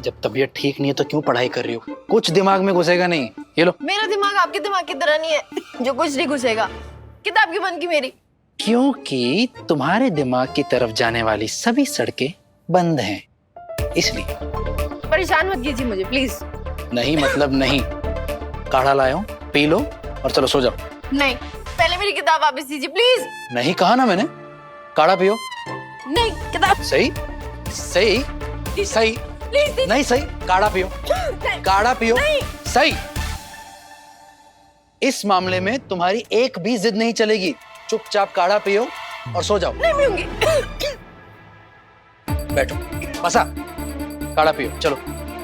जब तबीयत ठीक नहीं है तो क्यों पढ़ाई कर रही हो? कुछ दिमाग में घुसेगा नहीं। ये लो। मेरा दिमाग आपके दिमाग की तरह नहीं है जो कुछ नहीं घुसेगा। किताब की बंद की मेरी। क्योंकि तुम्हारे दिमाग की तरफ जाने वाली सभी सड़कें बंद हैं, इसलिए। परेशान मत कीजिए मुझे प्लीज। नहीं मतलब नहीं। काढ़ा लाया हूं, पी लो और चलो सो जाओ। नहीं, पहले मेरी किताब वापस दीजिए प्लीज। नहीं कहा ना मैंने, काढ़ा पियो। नहीं, किताब सही सही सही प्लीज। नहीं सही, काढ़ा पियो, काढ़ा पियो। सही। इस मामले में तुम्हारी एक भी जिद नहीं चलेगी। चुपचाप काढ़ा पियो और सो जाओ। नहीं पीऊंगी। बैठो, बसा, काढ़ा पियो, चलो।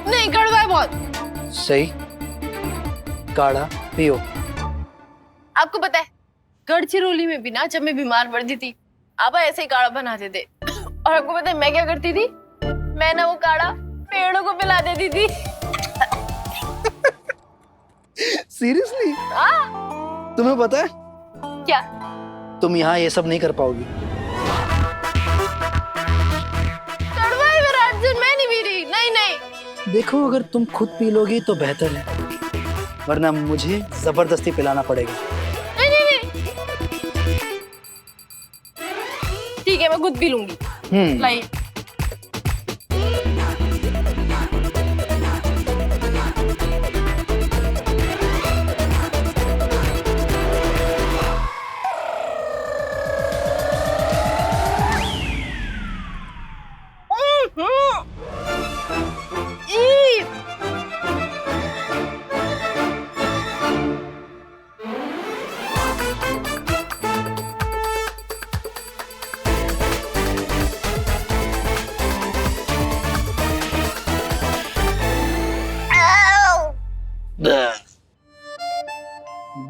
नहीं, कड़वा है बहुत। सही, काढ़ा पियो। आपको पता है गढ़चिरौली में भी ना जब मैं बीमार पड़ती थी आबा ऐसे ही काढ़ा बनाते थे। और आपको पता है मैं क्या करती थी? मैं ना वो काढ़ा पेड़ों को पिला देती थी। सीरियसली? हाँ। तुम्हें पता है क्या? तुम यहाँ ये सब नहीं कर पाओगी। कड़वा है मेरा अर्जुन, मैं नहीं पी रही। नहीं नहीं। देखो अगर तुम खुद पी लोगी तो बेहतर है, वरना मुझे जबरदस्ती पिलाना पड़ेगा। नहीं नहीं नहीं। ठीक है, मैं खुद पी लूंगी। लाई।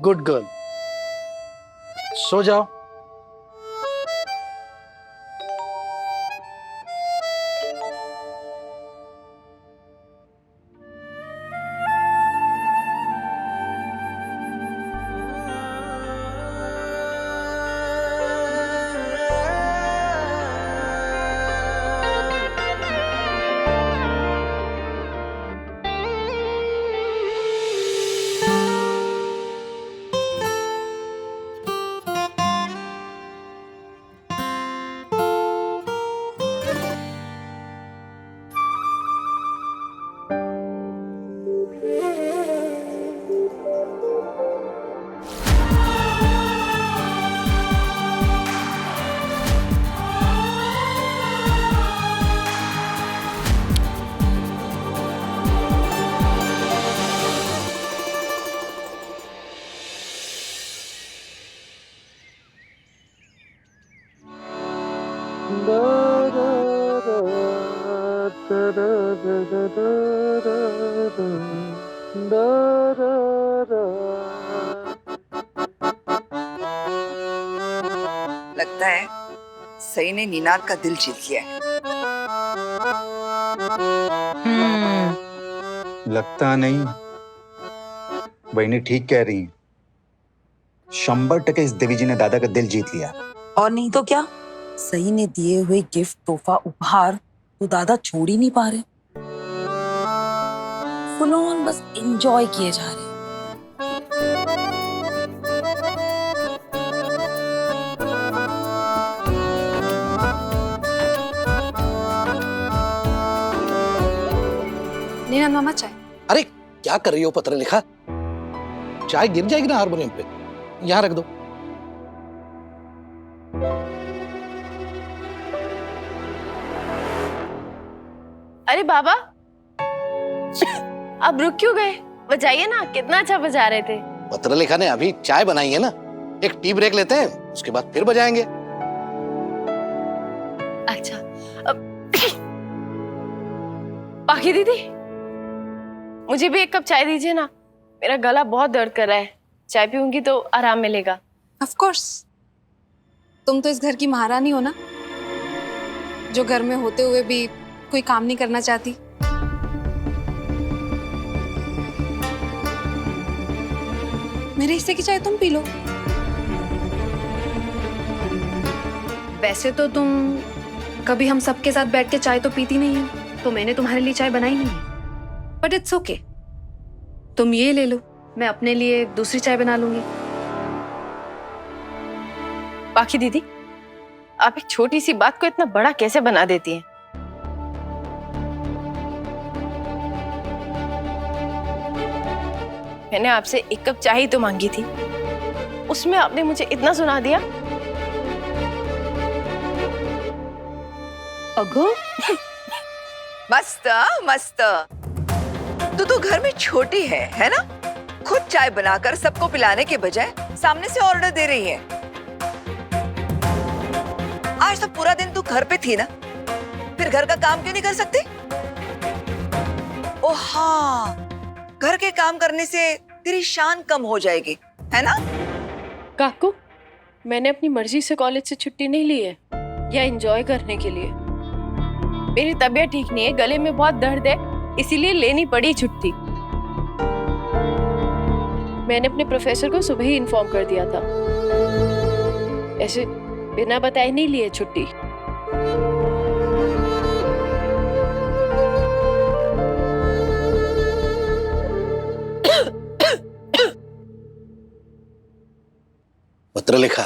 गुड गर्ल, सो जाओ। लगता है सही ने निनाद का दिल जीत लिया है। लगता नहीं, बहनी ठीक कह रही है। 100% इस देवी जी ने दादा का दिल जीत लिया। और नहीं तो क्या, सही ने दिए हुए गिफ्ट, तोहफा, उपहार तो दादा छोड़ ही नहीं पा रहे। फुल ऑन बस एंजॉय किए जा रहे। नीना मामा चाय। अरे क्या कर रही हो? पत्र लिखा? चाय गिर जाएगी ना हारमोनियम पे। यहाँ रख दो। अरे बाबा, आप रुक क्यों गए? बजाइए ना, कितना अच्छा बजा रहे थे। पत्र लिखा ने अभी चाय बनाई है ना, एक टी ब्रेक लेते हैं, उसके बाद फिर बजाएंगे। अच्छा। बाकी दीदी, मुझे भी एक कप चाय दीजिए ना, मेरा गला बहुत दर्द कर रहा है। चाय पीऊंगी तो आराम मिलेगा। ऑफ कोर्स, तुम तो इस घर की महारानी हो ना, जो घर में होते हुए भी कोई काम नहीं करना चाहती। मेरे हिस्से की चाय तुम पी लो। वैसे तो तुम कभी हम सबके साथ बैठ के चाय तो पीती नहीं हो। तो मैंने तुम्हारे लिए चाय बनाई नहीं है, बट इट्स ओके। तुम ये ले लो, मैं अपने लिए दूसरी चाय बना लूंगी। बाकी दीदी, आप एक छोटी सी बात को इतना बड़ा कैसे बना देती हैं? मैंने आपसे एक कप चाय ही तो मांगी थी, उसमें आपने मुझे इतना सुना दिया। अगो मस्त मस्त। तू घर में छोटी है ना? खुद चाय बनाकर सबको पिलाने के बजाय सामने से ऑर्डर दे रही है। आज तो पूरा दिन तू घर पे थी ना, फिर घर का काम क्यों नहीं कर सकती? ओ हाँ, घर के काम करने से तेरी शान कम हो जाएगी, है ना? काकू, मैंने अपनी मर्जी से कॉलेज से छुट्टी नहीं ली है या एंजॉय करने के लिए। मेरी तबीयत ठीक नहीं है, गले में बहुत दर्द है, इसीलिए लेनी पड़ी छुट्टी। मैंने अपने प्रोफेसर को सुबह ही इन्फॉर्म कर दिया था। ऐसे बिना बताए नहीं लिए छुट्टी। पत्र लिखा,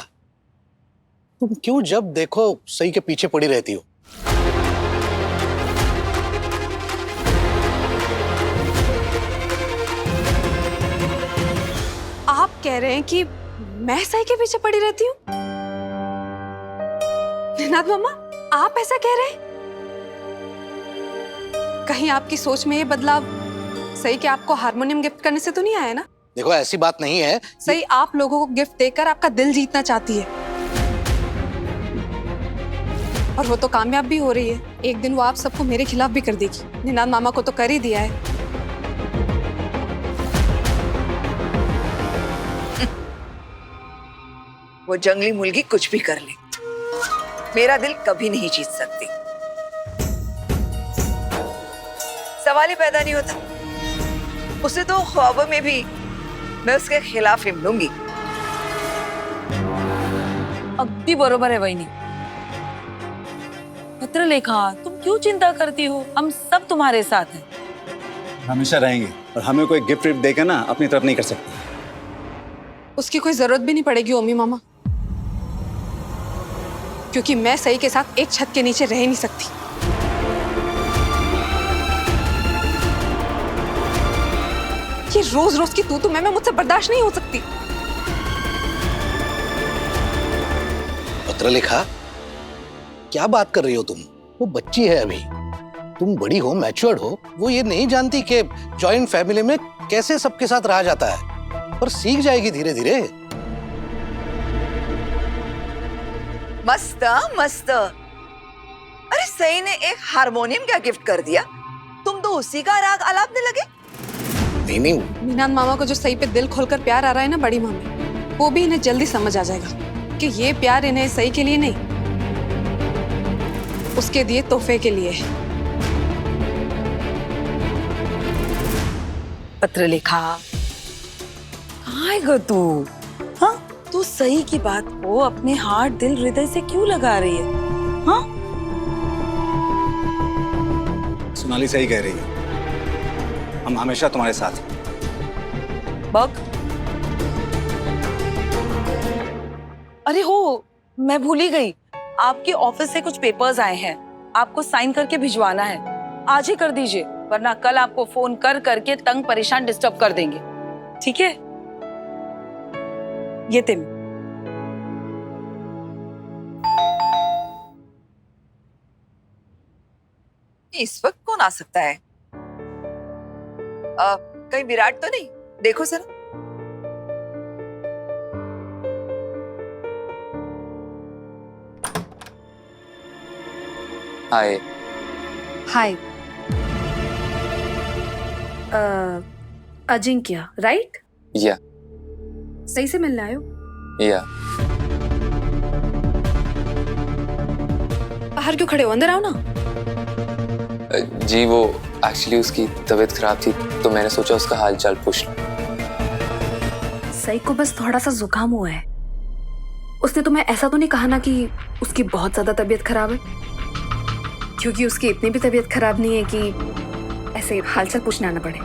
तुम क्यों जब देखो सही के पीछे पड़ी रहती हो? आप कह रहे हैं कि मैं सही के पीछे पड़ी रहती हूँ? निनाद मामा, आप ऐसा कह रहे हैं? कहीं आपकी सोच में ये बदलाव सही के आपको हारमोनियम गिफ्ट करने से तो नहीं आया ना? देखो, ऐसी बात नहीं है। सही आप लोगों को गिफ्ट देकर आपका दिल जीतना चाहती है, और वो तो कामयाब भी हो रही है। एक दिन वो आप सबको मेरे खिलाफ भी कर देगी। निनाद मामा को तो कर ही दिया है। वो जंगली मुर्गी कुछ भी कर ले, मेरा दिल कभी नहीं जीत सकती। सवाल ही पैदा नहीं होता। उसे तो ख्वाबों में भी मैं उसके खिलाफ हिमलूंगी। अगदी बरोबर है वहिनी। पत्रलेखा, तुम क्यों चिंता करती हो? हम सब तुम्हारे साथ हैं। हमेशा रहेंगे, और हमें कोई गिफ्ट विफ्ट देकर ना अपनी तरफ नहीं कर सकते। उसकी कोई जरूरत भी नहीं पड़ेगी ओमी मामा, क्योंकि मैं सही के साथ एक छत के नीचे रह नहीं सकती। ये रोज रोज की तू मैं मुझसे बर्दाश्त नहीं हो सकती। पत्र लिखा, क्या बात कर रही हो तुम? वो बच्ची है अभी, तुम बड़ी हो, मैच्योर्ड हो। वो ये नहीं जानती कि जॉइंट फैमिली में कैसे सबके साथ रहा जाता है, पर सीख जाएगी धीरे धीरे। मस्त मस्त। अरे सही ने एक हारमोनियम क्या गिफ्ट कर दिया, तुम तो उसी का राग आलापने लगे। नहीं, निनाद मामा को जो सही पे दिल खोलकर प्यार आ रहा है ना बड़ी मामी, वो भी इन्हें जल्दी समझ आ जाएगा कि ये प्यार इन्हें सही के लिए नहीं, उसके दिए तोहफे के लिए है। पत्रलेखा, कहाँ है गो तू? हाँ, तू सही की बात को अपने हार्ट दिल हृदय से क्यों लगा रही है? हाँ, सोनाली सही कह रही है, हम हमेशा तुम्हारे साथ हैं। बग, अरे हो, मैं भूल ही गई। आपके ऑफिस से कुछ पेपर्स आए हैं, आपको साइन करके भिजवाना है। आज ही कर दीजिए, वरना कल आपको फोन कर करके तंग परेशान डिस्टर्ब कर देंगे। ठीक है? ये तिम। इस वक्त कौन आ सकता है? कहीं विराट तो नहीं? देखो सर। हाय। हाय। अजिंक्य, राइट? या। सही से मिलने आए हो? या। बाहर क्यों खड़े हो? अंदर आओ ना। जी, वो एक्चुअली उसकी तबीयत खराब थी, तो मैंने सोचा उसका हाल चाल पूछ लूं। सही को बस थोड़ा सा जुकाम हुआ है। उसने तुम्हें ऐसा तो नहीं कहा ना कि उसकी बहुत ज्यादा तबीयत खराब है? क्योंकि उसकी इतनी भी तबीयत खराब नहीं है कि ऐसे हालचाल पूछना आना पड़े।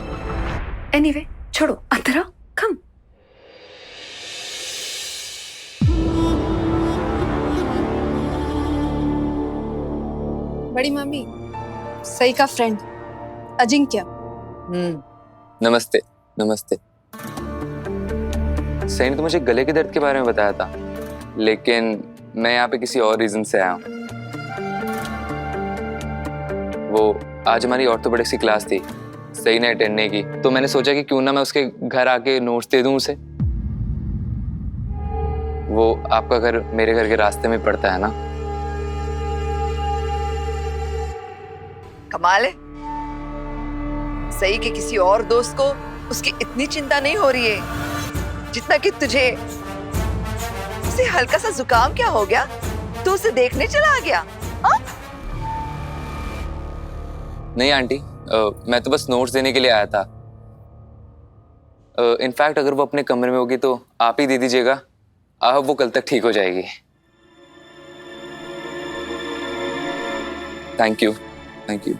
एनीवे, छोड़ो, अंदर आओ, कम। बड़ी मामी, सई का फ्रेंड अजिंक्य। नमस्ते। नमस्ते। सही ने तो मुझे गले के दर्द के बारे में बताया था, लेकिन मैं यहाँ पे किसी और रीजन से आया हूँ। वो आज हमारी ऑर्थोपेडिक्स की क्लास थी, सही ने अटेंड नहीं की, तो मैंने सोचा कि क्यों ना मैं उसके घर आके नोट्स दे दूं उसे। वो आपका घर मेरे घर के रास्ते में पड़ता है ना। कमाल है, सही के किसी और दोस्त को उसकी इतनी चिंता नहीं हो रही है जितना कि तुझे। उसे हल्का सा जुकाम क्या हो गया, तू उसे देखने चला आ गया? नहीं आंटी, मैं तो बस नोट्स देने के लिए आया था। इनफैक्ट अगर वो अपने कमरे में होगी तो आप ही दे दीजिएगा, वो कल तक ठीक हो जाएगी। Thank you. Thank you.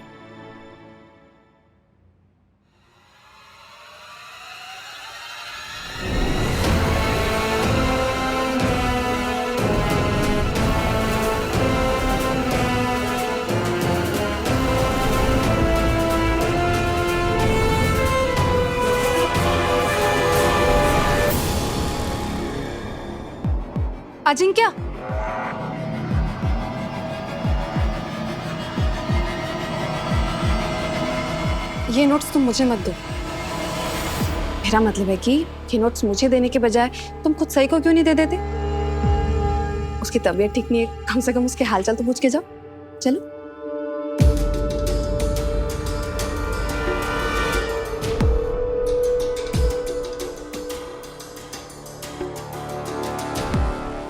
Ajinkya, ये नोट्स तुम मुझे मत दो। मेरा मतलब है कि ये नोट्स मुझे देने के बजाय तुम खुद सही को क्यों नहीं दे देते? उसकी तबीयत ठीक नहीं है, कम से कम उसके हालचाल तो पूछ के जाओ। चलो।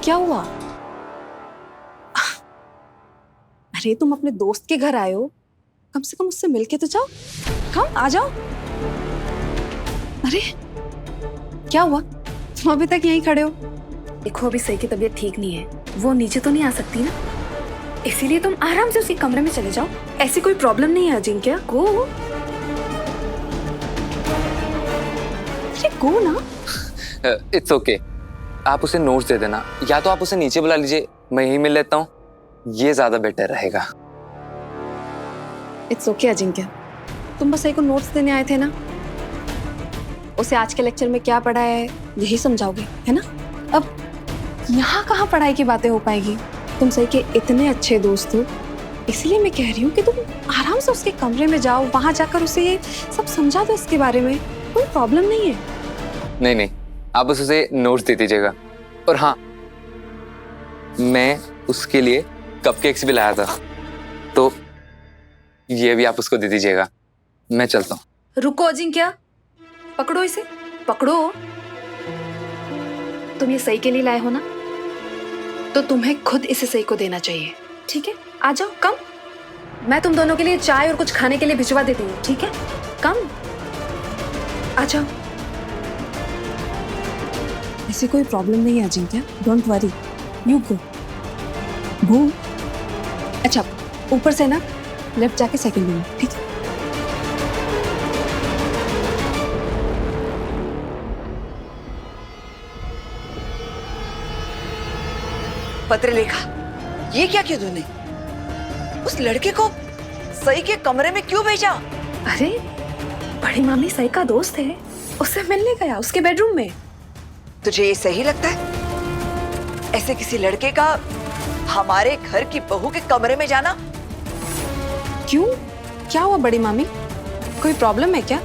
क्या हुआ? अरे तुम अपने दोस्त के घर आए हो, कम से कम उससे मिलके तो जाओ। कम, आ जाओ। अरे क्या हुआ, तुम अभी तक यहीं खड़े हो? देखो अभी सही की तबीयत ठीक नहीं है, वो नीचे तो नहीं आ सकती ना, इसीलिए तुम आराम से उसके कमरे में चले जाओ। ऐसी कोई प्रॉब्लम नहीं है अजिंक्य, गो। अरे गो ना। इट्स ओके, आप उसे नोट्स दे देना, या तो आप उसे नीचे बुला लीजिए, मैं यहीं मिल लेता हूँ, ये ज्यादा बेटर रहेगा। इट्स ओके अजिंक्य, तुम बस सही को नोट्स देने आए थे ना, उसे आज के लेक्चर में क्या पढ़ा है यही समझाओगे, है ना? अब यहाँ कहाँ पढ़ाई की बातें हो पाएगी? तुम सही के इतने अच्छे दोस्त हो, इसलिए मैं कह रही हूँ कि तुम आराम से उसके कमरे में जाओ, वहां जाकर उसे ये सब समझा दो, इसके बारे में कोई प्रॉब्लम नहीं है। नहीं नहीं, आप बस उसे नोट्स दे दीजिएगा। और हाँ, मैं उसके लिए कपकेक्स भी लाया था, तो ये भी आप उसको दे दीजिएगा। मैं चलता हूँ। रुको अजिंक्य, पकड़ो इसे, पकड़ो। तुम ये सही के लिए लाए हो ना, तो तुम्हें खुद इसे सही को देना चाहिए, ठीक है? आ जाओ, कम। मैं तुम दोनों के लिए चाय और कुछ खाने के लिए भिजवा देती हूँ, ठीक है? कम, आ जाओ। ऐसी कोई प्रॉब्लम नहीं है Ajinkya, don't worry, you go. Go. अच्छा, ऊपर से ना लेफ्ट जाके सेकंड रूम, ठीक है? पत्र लिखा, ये क्या किया तूने? उस लड़के को सई के कमरे में क्यों भेजा? अरे बड़ी मामी सई का दोस्त है, उससे मिलने गया उसके बेडरूम में। तुझे ये सही लगता है ऐसे किसी लड़के का हमारे घर की बहू के कमरे में जाना? क्यों, क्या हुआ बड़ी मामी, कोई प्रॉब्लम है क्या?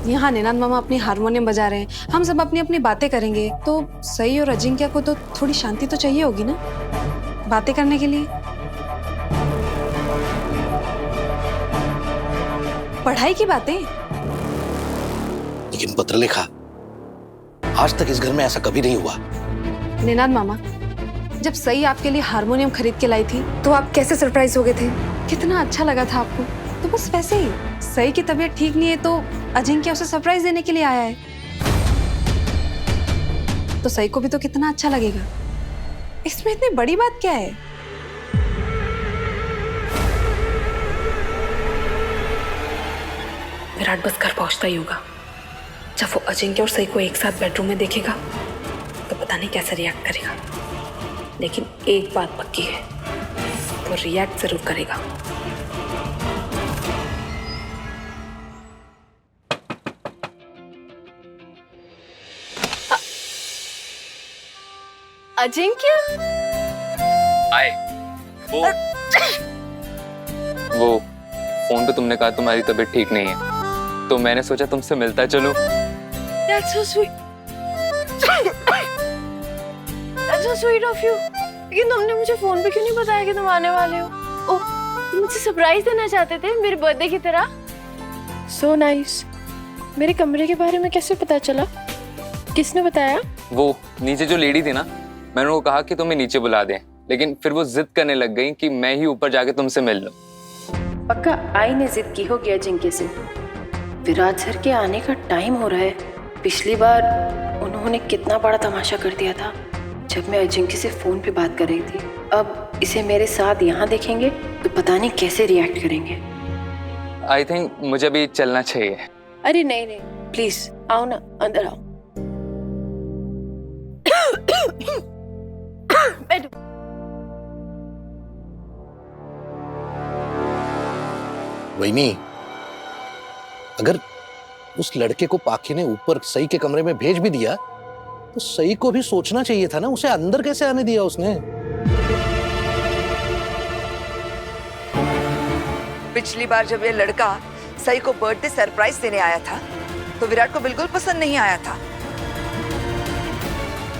यहाँ निनाद मामा अपनी हारमोनियम बजा रहे हैं, हम सब अपनी अपनी बातें करेंगे, तो सई और अजिंक्य को तो थोड़ी शांति तो चाहिए होगी ना बातें करने के लिए। पढ़ाई की बातें। लेकिन पत्रलेखा, आज तक इस घर में ऐसा कभी नहीं हुआ। निनाद मामा, जब सई आपके लिए हारमोनियम खरीद के लाई थी तो आप कैसे सरप्राइज हो गए थे? कितना अच्छा लगा था आपको। तो बस वैसे ही सई की तबीयत ठीक नहीं है तो अजिंक्य उसे सरप्राइज देने के लिए आया है, तो सई को भी तो कितना अच्छा लगेगा। इसमें इतनी बड़ी बात क्या है? विराट बस घर पहुंचता ही होगा। जब वो अजिंक्य और सई को एक साथ बेडरूम में देखेगा तो पता नहीं कैसे रिएक्ट करेगा, लेकिन एक बात पक्की है, वो रिएक्ट जरूर करेगा। अजिंक्य, आए वो फोन पे तुमने कहा तुम्हारी तबीयत ठीक नहीं है, तो मैंने सोचा तुमसे मिलता चलूं। That's so sweet. That's so sweet of you. लेकिन तुमने मुझे फोन पे क्यों नहीं बताया कि तुम आने वाले हो? ओह, तुम मुझे सरप्राइज देना चाहते थे मेरे बर्थडे की तरह? So nice. मेरे कमरे के बारे में कैसे पता चला? किसने बताया? वो नीचे जो लेडी थी ना, मैंने उनको कहा कि तुम्हें नीचे बुला दें, लेकिन फिर वो जिद करने लग गई कि मैं ही ऊपर जाके तुमसे मिल लूं। पक्का आई ने जिद की होगी अजिंक्य से। विराट सर के आने का टाइम हो रहा है। पिछली बार उन्होंने कितना बड़ा तमाशा कर दिया था जब मैं अजिंक्य से फोन पे बात कर रही थी। अब इसे मेरे साथ यहाँ देखेंगे तो पता नहीं कैसे रिएक्ट करेंगे। आई थिंक मुझे भी चलना चाहिए। अरे नहीं नहीं, प्लीज आओ ना, अंदर आओ। बैठो। वहीनी, अगर उस लड़के को पाखी ने ऊपर सई के कमरे में भेज भी दिया तो सई को भी सोचना चाहिए था ना, उसे अंदर कैसे आने दिया उसने? पिछली बार जब ये लड़का सई को बर्थडे सरप्राइज देने आया था तो विराट को बिल्कुल पसंद नहीं आया था।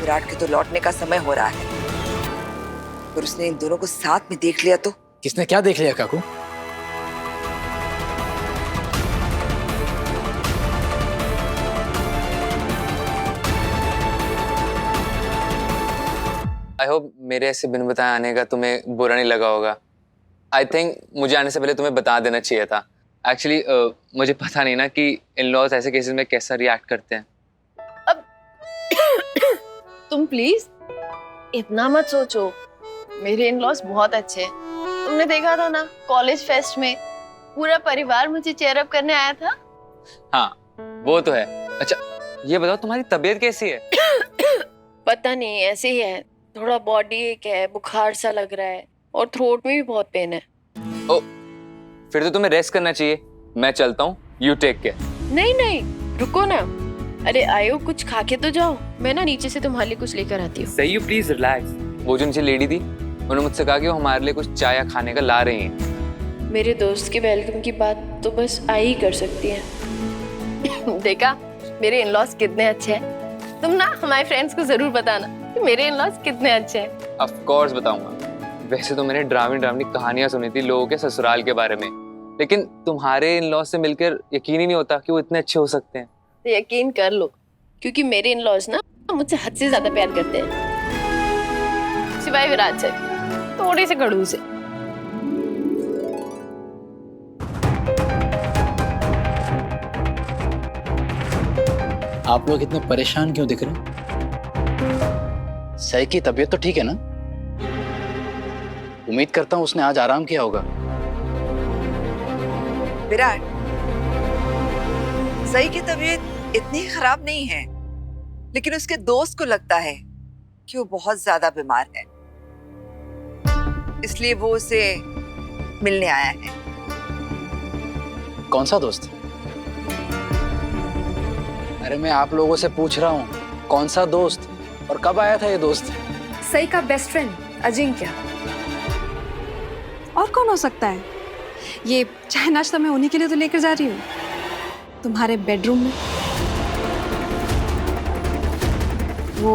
विराट के तो लौटने का समय हो रहा है, पर उसने इन दोनों को साथ में देख लिया तो। किसने क्या देख लिया काकू? आई होप मेरे ऐसे बिन बताए आने का तुम्हें बुरा नहीं लगा होगा। आई थिंक मुझे आने से पहले तुम्हें बता देना चाहिए था। एक्चुअली मुझे पता नहीं ना कि इन लॉज ऐसे केसेस में कैसा रिएक्ट करते हैं। अब तुम प्लीज इतना मत सोचो, मेरे इन लॉज बहुत अच्छे हैं। तुमने देखा था ना कॉलेज फेस्ट में पूरा परिवार मुझे चेयर अप करने आया था। हाँ वो तो है। अच्छा ये बताओ तुम्हारी तबीयत कैसी है? पता नहीं, ऐसे ही है, थोड़ा बॉडी एक है, बुखार सा लग रहा है और थ्रोट में भी बहुत पेन है। ओ, फिर तो तुम्हें रेस्ट करना चाहिए। मैं चलता हूँ, यू टेक केयर। नहीं नहीं रुको ना, अरे आयो कुछ खा के तो जाओ, मैं ना नीचे से तुम्हारे लिए कुछ लेकर आती हूँ। सही, यू प्लीज रिलैक्स। वो जो नीचे लेडी थी उन्होंने मुझसे कहा कि वो हमारे लिए कुछ चाय या खाने का ला रही हैं। मेरे दोस्त के वेलकम की बात तो बस आई ही कर सकती है। देखा मेरे इन-लॉज कितने अच्छे हैं। तुम ना हमारे फ्रेंड्स को जरूर बताना कि मेरे इन-लॉज कितने अच्छे हैं। ऑफ कोर्स बताऊंगा। वैसे तो मैंने ड्रामी कहानियां सुनी थी लोगों के ससुराल के बारे में, लेकिन तुम्हारे इन-लॉज से मिलकर यकीन ही नहीं होता कि वो इतने अच्छे हो सकते हैं। तो यकीन कर लो, क्योंकि मेरे इन-लॉज ना मुझसे हद से ज्यादा प्यार करते हैं, सिवाय विराट से थोड़े से खड़ूस से। आप लोग इतने परेशान क्यों दिख रहे हैं? सई की तबीयत तो ठीक है ना? उम्मीद करता हूं उसने आज आराम किया होगा। विराट, सई की तबीयत इतनी खराब नहीं है, लेकिन उसके दोस्त को लगता है कि वो बहुत ज्यादा बीमार है, इसलिए वो उसे मिलने आया है। कौन सा दोस्त? अरे मैं आप लोगों से पूछ रहा हूँ, कौन सा दोस्त और कब आया था ये दोस्त? सई का बेस्ट फ्रेंड अजिंक्य। और कौन हो सकता है? ये चाय नाश्ता मैं उन्हीं के लिए तो लेकर जा रही हूँ, तुम्हारे बेडरूम में। वो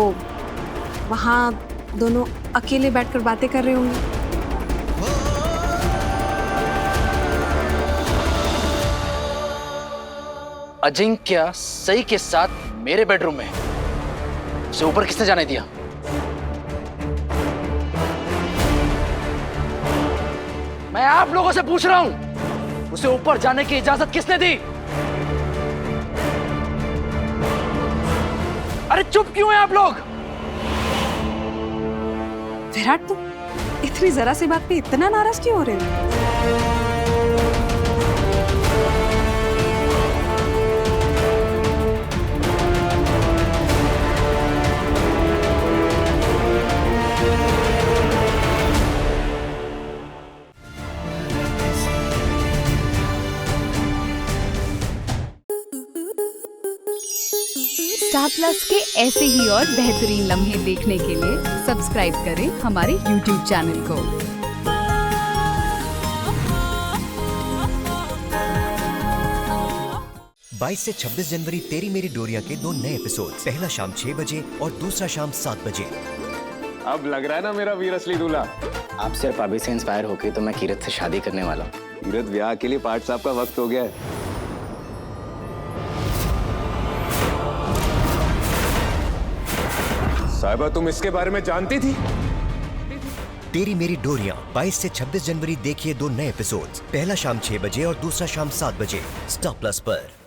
वहाँ दोनों अकेले बैठकर बातें कर रहे होंगे। अजिंक्य सई के साथ मेरे बेडरूम में, उसे ऊपर किसने जाने दिया? मैं आप लोगों से पूछ रहा हूं, उसे ऊपर जाने की इजाजत किसने दी? अरे चुप क्यों हैं आप लोग? विराट, तुम इतनी जरा सी बात पे इतना नाराज क्यों हो रहे हो? स्टार प्लस के ऐसे ही और बेहतरीन लम्हे देखने के लिए सब्सक्राइब करें हमारे यूट्यूब चैनल को। 22 से 26 जनवरी तेरी मेरी डोरिया के 2 नए एपिसोड, पहला शाम 6 बजे और दूसरा शाम 7 बजे। अब लग रहा है ना मेरा वीर असली दूल्हा। आप सिर्फ अभी से इंस्पायर होके तो मैं कीरत से शादी करने वाला हूँ। कीरत, ब्याह के लिए पार्ट साहब का वक्त हो गया है। साहिबा, तुम इसके बारे में जानती थी? तेरी मेरी डोरिया 22 से 26 जनवरी देखिए 2 नए एपिसोड्स, पहला शाम 6 बजे और दूसरा शाम 7 बजे, स्टार प्लस पर।